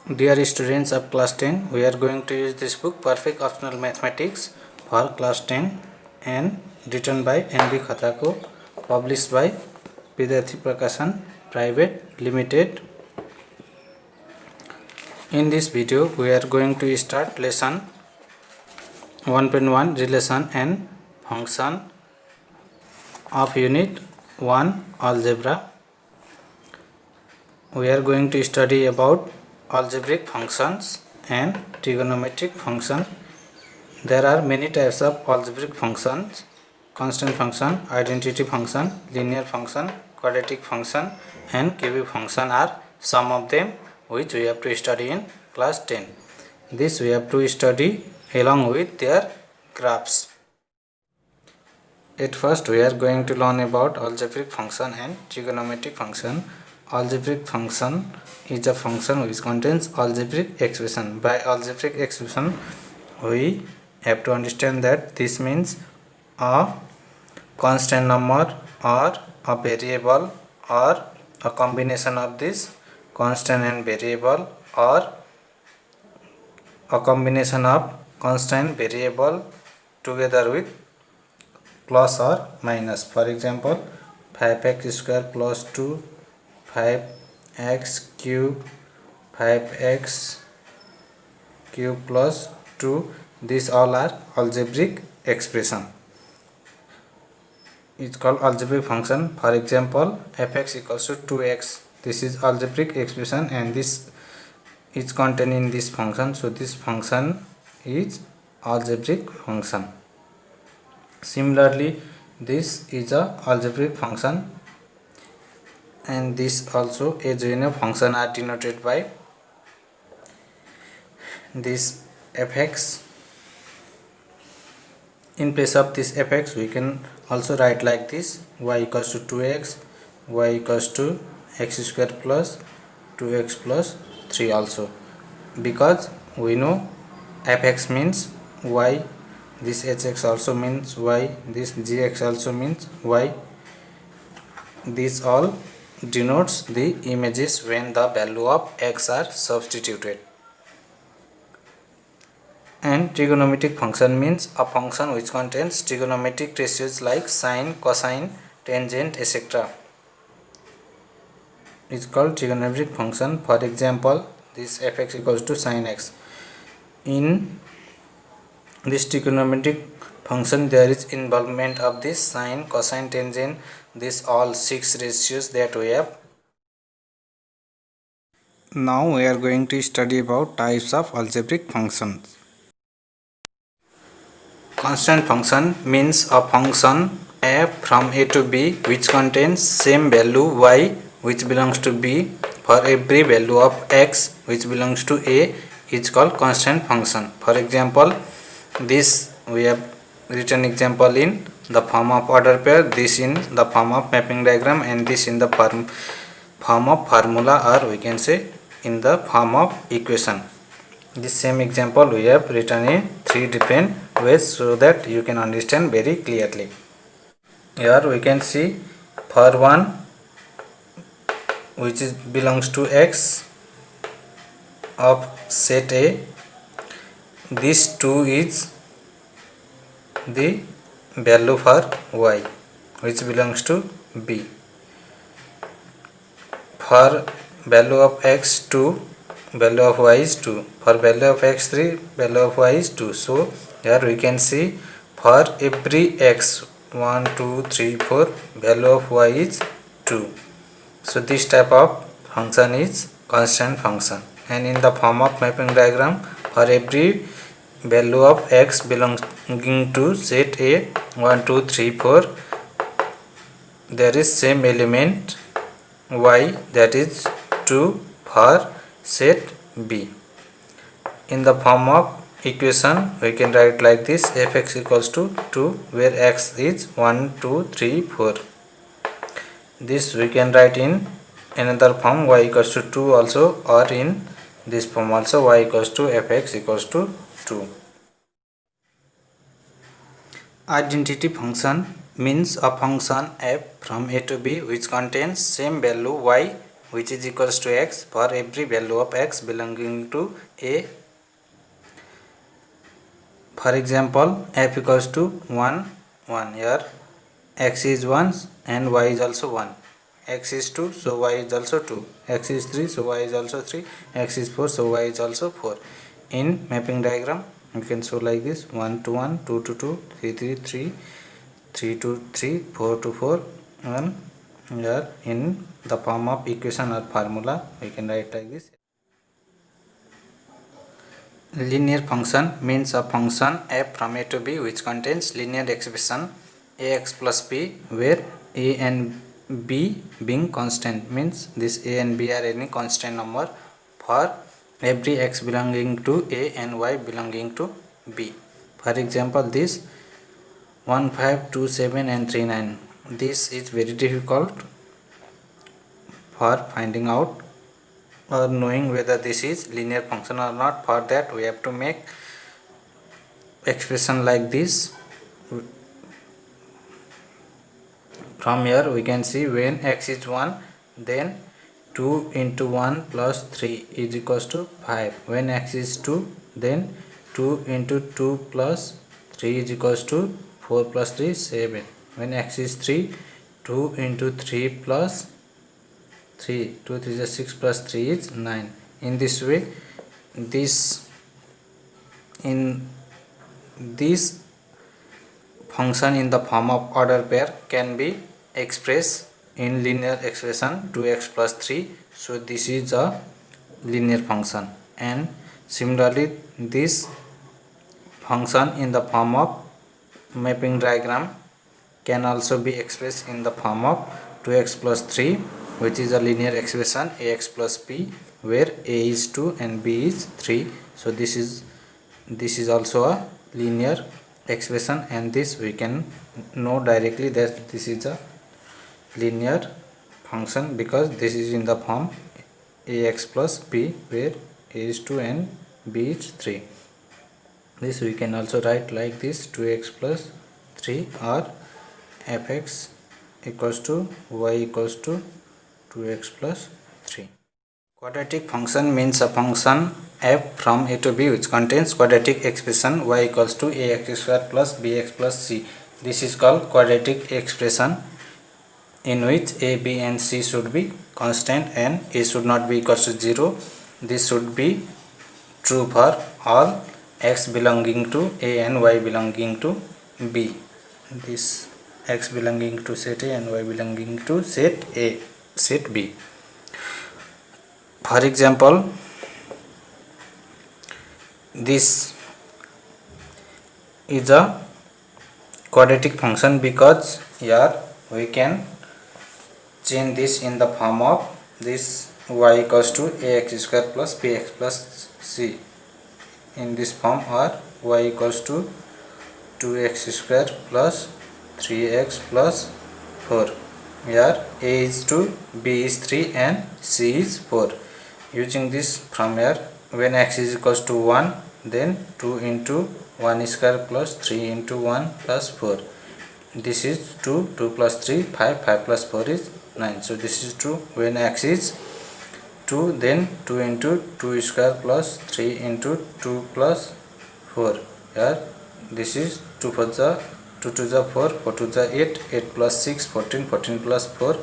Dear students of class 10, we are going to use this book Perfect Optional Mathematics for class 10 and written by N.B. Khatako, published by Vidyarthi Prakashan Private Limited. In this video, we are going to start lesson 1.1 Relation and Function of Unit 1 Algebra. We are going to study about algebraic functions and trigonometric function. There are many types of algebraic functions: constant function, identity function, linear function, quadratic function and cubic function are some of them which we have to study in class 10. This we have to study along with their graphs. At first we are going to learn about algebraic function and trigonometric function. Algebraic function is a function which contains algebraic expression. By algebraic expression we have to understand that this means a constant number or a variable or a combination of this constant and variable or a combination of constant variable together with plus or minus. For example, 5x square plus 2, 5x cube, 5x cube plus 2, these all are algebraic expression. It's called algebraic function. For example, fx equals to 2x, this is algebraic expression and this is contained in this function, so this function is algebraic function. Similarly, this is a algebraic function and this also a general function are denoted by this fx. In place of this fx we can also write like this: y equals to 2x, y equals to x square plus 2x plus 3 also, because we know fx means y, this hx also means y, this gx also means y. This all denotes the images when the value of x are substituted. And trigonometric function means a function which contains trigonometric ratios like sine, cosine, tangent, etc. It's called trigonometric function. For example, this fx equals to sine x. In this trigonometric function there is involvement of this sine, cosine, tangent, this all 6 ratios that we have. Now we are going to study about types of algebraic functions. Constant function means a function f from a to b which contains same value y which belongs to b for every value of x which belongs to a is called constant function. For example, this we have written example in the form of order pair, this in the form of mapping diagram and this in the form of formula, or we can say in the form of equation. This same example we have written in 3 different ways so that you can understand very clearly. Here we can see for 1 which belongs to x of set A, this 2 is the value for y which belongs to b. For value of x 2, value of y is 2. For value of x 3, value of y is 2. So here we can see for every x 1, 2, 3, 4, value of y is 2. So this type of function is constant function. And in the form of mapping diagram, for every value of x belonging to set A 1, 2, 3, 4, there is same element y, that is 2 for set B. In the form of equation we can write like this: fx equals to 2 where x is 1, 2, 3, 4. This we can write in another form, y equals to 2 also, or in this form also, y equals to fx equals to 2. Identity function means a function f from a to b which contains same value y which is equals to x for every value of x belonging to a. For example, f equals to 1 1. Here x is 1 and y is also 1. X is 2, so y is also 2. X is 3, so y is also 3. X is 4, so y is also 4. In mapping diagram, you can show like this: 1 to 1, 2 to 2, 3 to 3, 3 to 3, 4 to 4. And here in the form of equation or formula, we can write like this. Linear function means a function f from a to b which contains linear expression ax plus b, where a and b being constant, means this a and b are any constant number for every x belonging to a and y belonging to b. For example, this 1 5 2 7 and 3 9, this is very difficult for finding out or knowing whether this is linear function or not. For that, we have to make expression like this. From here we can see when x is 1, then 2 into 1 plus 3 is equals to 5. When x is 2, then 2 into 2 plus 3 is equals to 4 plus 3 7. When x is 3, 2 into 3 plus 3, 2 3 is 6 plus 3 is 9. In this way, this function in the form of order pair can be expressed in linear expression 2x plus 3. So this is a linear function. And similarly, this function in the form of mapping diagram can also be expressed in the form of 2x plus 3, which is a linear expression ax plus b, where a is 2 and b is 3. So this is also a linear expression, and this we can know directly that this is a linear function because this is in the form ax plus b, where a is 2 and b is 3. This we can also write like this: 2x plus 3, or fx equals to y equals to 2x plus 3. Quadratic function means a function f from a to b which contains quadratic expression y equals to ax square plus bx plus c. This is called quadratic expression, in which a, b and c should be constant and a should not be equals to 0. This should be true for all x belonging to a and y belonging to b. This x belonging to set a and y belonging to set a, set b. For example, this is a quadratic function because here we can change this in the form of this y equals to ax square plus bx plus c. In this form, or y equals to 2x square plus 3x plus 4. Here a is 2, b is 3 and c is 4. Using this, from here, when x is equals to 1, then 2 into 1 square plus 3 into 1 plus 4. This is 2, 2 plus 3, 5, 5 plus 4 is 9. So this is true. When x is 2, then 2 into 2 square plus 3 into 2 plus 4. Here this is 2 for the 2 to the 4, 4 to the 8, 8 plus 6, 14, 14 plus 4,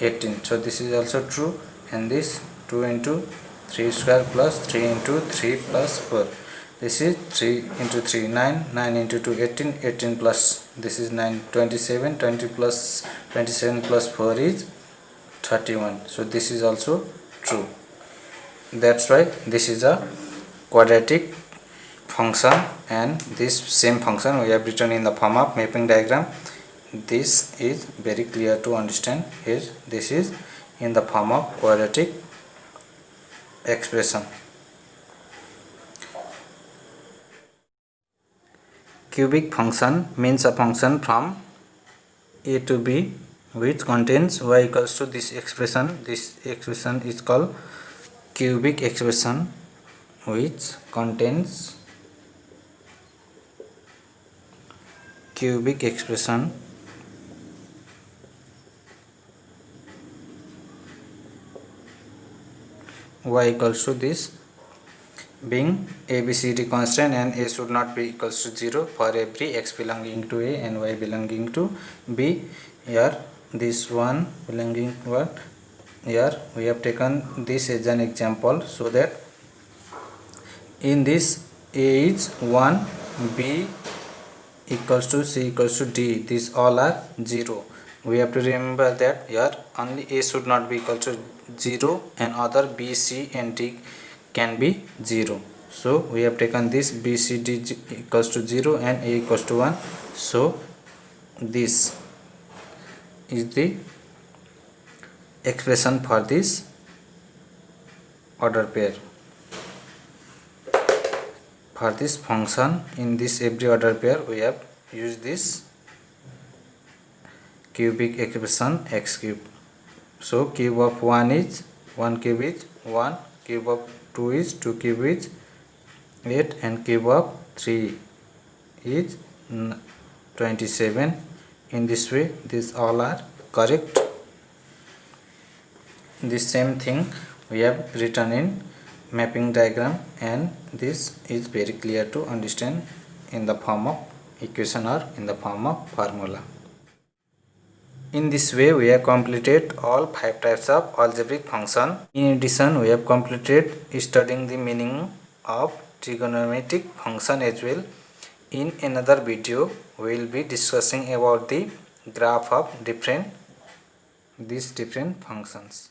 18. So this is also true. And this 2 into 3 square plus 3 into 3 plus 4. This is 3 into 3, 9, 9 into 2, 18, 18 plus, this is 9, 27, 20 plus 27 plus 4 is 31. So this is also true. That's why this is a quadratic function, and this same function we have written in the form of mapping diagram. This is very clear to understand. Here this is in the form of quadratic expression. Cubic function means a function from a to b which contains y equals to this expression. This expression is called cubic expression, which contains cubic expression y equals to this, being ABCD constant and a should not be equals to 0 for every x belonging to a and y belonging to b. Here this one belonging to what, here we have taken this as an example, so that in this a is 1, b equals to c equals to d, these all are 0. We have to remember that here only a should not be equal to 0 and other b, c and d can be 0. So we have taken this b, c, d equals to 0 and a equals to 1. So this is the expression for this order pair. For this function in this every order pair, we have used this cubic expression x cube. So cube of 1 is 1 cube is 1, cube of 2 is 2 cube is 8 and cube of 3 is 27. In this way these all are correct. The same thing we have written in mapping diagram, and this is very clear to understand in the form of equation or in the form of formula. In this way we have completed all 5 types of algebraic function. In addition, we have completed studying the meaning of trigonometric function as well. In another video we will be discussing about the graph of these different functions.